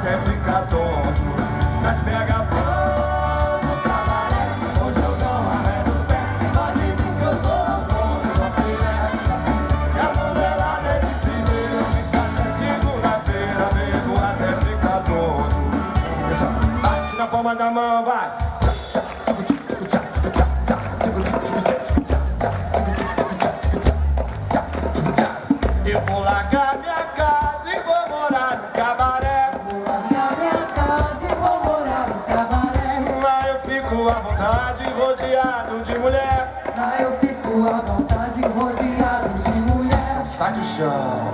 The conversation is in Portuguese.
até ficar tonto. Mas pega fogo no cabaré, hoje eu não arredo o pé. Pode vir que eu tô louco, só filé. E a mulherada é de primeiro, fica até segunda-feira, bebo até ficar tonto. Bate na palma da mão, vai. Eu vou largar minha casa e vou morar no cabaré. Vou largar minha casa e vou morar no cabaré. Lá eu fico à vontade, rodeado de mulher. Lá eu fico à vontade, rodeado de mulher. Sai do chão.